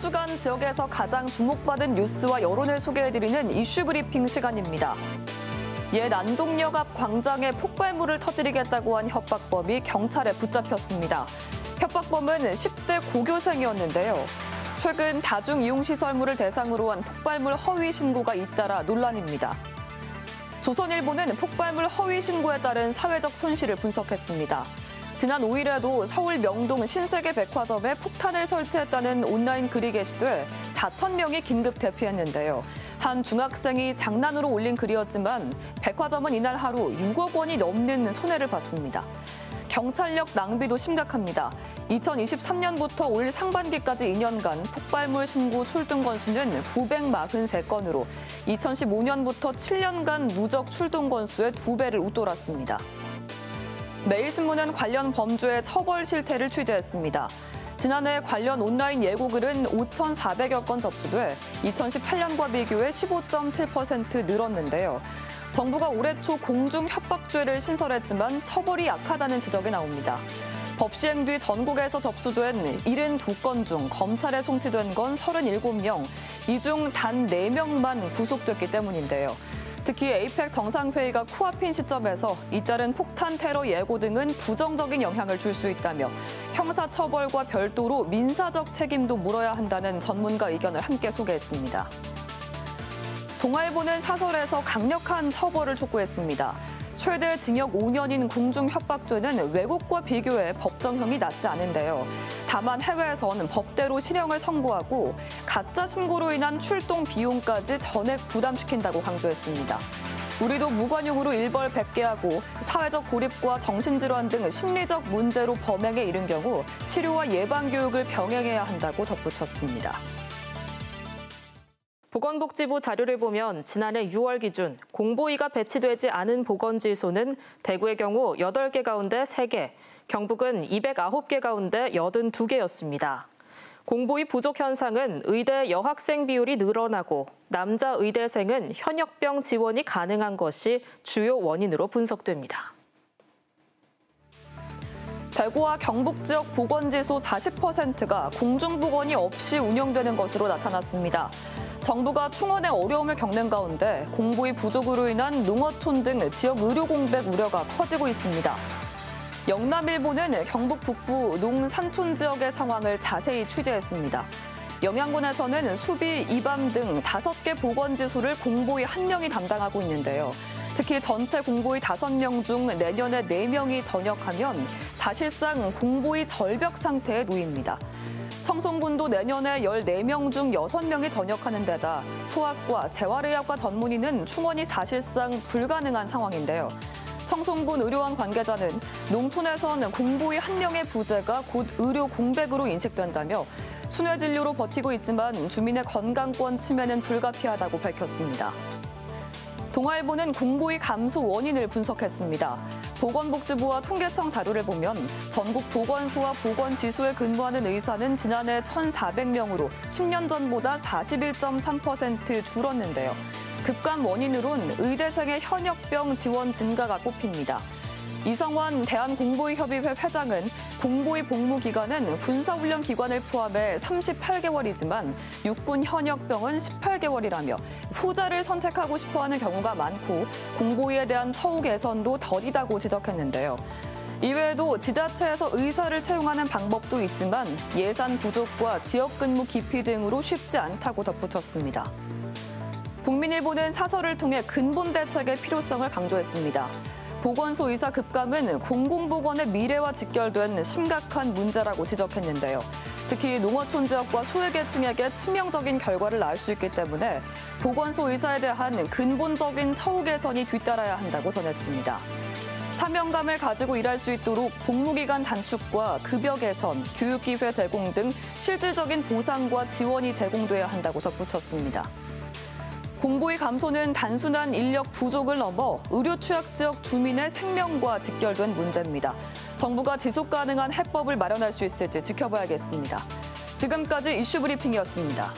주간 지역에서 가장 주목받은 뉴스와 여론을 소개해드리는 이슈 브리핑 시간입니다. 옛 안동역 앞 광장에 폭발물을 터뜨리겠다고 한 협박범이 경찰에 붙잡혔습니다. 협박범은 10대 고교생이었는데요. 최근 다중이용시설물을 대상으로 한 폭발물 허위 신고가 잇따라 논란입니다. 조선일보는 폭발물 허위 신고에 따른 사회적 손실을 분석했습니다. 지난 5일에도 서울 명동 신세계 백화점에 폭탄을 설치했다는 온라인 글이 게시돼 4,000명이 긴급 대피했는데요. 한 중학생이 장난으로 올린 글이었지만 백화점은 이날 하루 6억 원이 넘는 손해를 봤습니다. 경찰력 낭비도 심각합니다. 2023년부터 올 상반기까지 2년간 폭발물 신고 출동 건수는 943건으로 2015년부터 7년간 누적 출동 건수의 2배를 웃돌았습니다. 매일신문은 관련 범죄의 처벌 실태를 취재했습니다. 지난해 관련 온라인 예고글은 5,400여 건 접수돼 2018년과 비교해 15.7% 늘었는데요. 정부가 올해 초 공중협박죄를 신설했지만 처벌이 약하다는 지적이 나옵니다. 법 시행 뒤 전국에서 접수된 72건 중 검찰에 송치된 건 37명, 이 중 단 4명만 구속됐기 때문인데요. 특히 에이펙 정상회의가 코앞인 시점에서 잇따른 폭탄 테러 예고 등은 부정적인 영향을 줄 수 있다며 형사처벌과 별도로 민사적 책임도 물어야 한다는 전문가 의견을 함께 소개했습니다. 동아일보는 사설에서 강력한 처벌을 촉구했습니다. 최대 징역 5년인 공중협박죄는 외국과 비교해 법정형이 낮지 않은데요. 다만 해외에서는 법대로 실형을 선고하고 가짜 신고로 인한 출동 비용까지 전액 부담시킨다고 강조했습니다. 우리도 무관용으로 일벌 100개 하고 사회적 고립과 정신질환 등 심리적 문제로 범행에 이른 경우 치료와 예방교육을 병행해야 한다고 덧붙였습니다. 보건복지부 자료를 보면 지난해 6월 기준 공보위가 배치되지 않은 보건지소는 대구의 경우 8개 가운데 3개, 경북은 209개 가운데 82개였습니다. 공보위 부족 현상은 의대 여학생 비율이 늘어나고 남자 의대생은 현역병 지원이 가능한 것이 주요 원인으로 분석됩니다. 대구와 경북 지역 보건지소 40%가 공중보건이 없이 운영되는 것으로 나타났습니다. 정부가 충원에 어려움을 겪는 가운데 공보위 부족으로 인한 농어촌 등 지역 의료 공백 우려가 커지고 있습니다. 영남일보는 경북 북부 농산촌 지역의 상황을 자세히 취재했습니다. 영양군에서는 수비, 이밤 등 5개 보건지소를 공보위 1명이 담당하고 있는데요. 특히 전체 공보위 5명 중 내년에 4명이 전역하면 사실상 공보위 절벽 상태에 놓입니다. 청송군도 내년에 14명 중 6명이 전역하는 데다 소아과, 재활의학과 전문의는 충원이 사실상 불가능한 상황인데요. 청송군 의료원 관계자는 농촌에선 공보위 1명의 부재가 곧 의료 공백으로 인식된다며 순회 진료로 버티고 있지만 주민의 건강권 침해는 불가피하다고 밝혔습니다. 동아일보는 공보위 감소 원인을 분석했습니다. 보건복지부와 통계청 자료를 보면 전국 보건소와 보건지소에 근무하는 의사는 지난해 1,400명으로 10년 전보다 41.3% 줄었는데요. 급감 원인으론 의대생의 현역병 지원 증가가 꼽힙니다. 이성환 대한공보위협의회 회장은 공보위 복무 기간은 군사훈련 기간을 포함해 38개월이지만 육군 현역병은 18개월이라며 후자를 선택하고 싶어하는 경우가 많고 공보위에 대한 처우 개선도 더디다고 지적했는데요. 이외에도 지자체에서 의사를 채용하는 방법도 있지만 예산 부족과 지역 근무 기피 등으로 쉽지 않다고 덧붙였습니다. 국민일보는 사설을 통해 근본 대책의 필요성을 강조했습니다. 보건소 의사 급감은 공공보건의 미래와 직결된 심각한 문제라고 지적했는데요. 특히 농어촌 지역과 소외계층에게 치명적인 결과를 낳을 수 있기 때문에 보건소 의사에 대한 근본적인 처우 개선이 뒤따라야 한다고 전했습니다. 사명감을 가지고 일할 수 있도록 복무기간 단축과 급여 개선, 교육기회 제공 등 실질적인 보상과 지원이 제공돼야 한다고 덧붙였습니다. 공보위 감소는 단순한 인력 부족을 넘어 의료 취약 지역 주민의 생명과 직결된 문제입니다. 정부가 지속 가능한 해법을 마련할 수 있을지 지켜봐야겠습니다. 지금까지 이슈 브리핑이었습니다.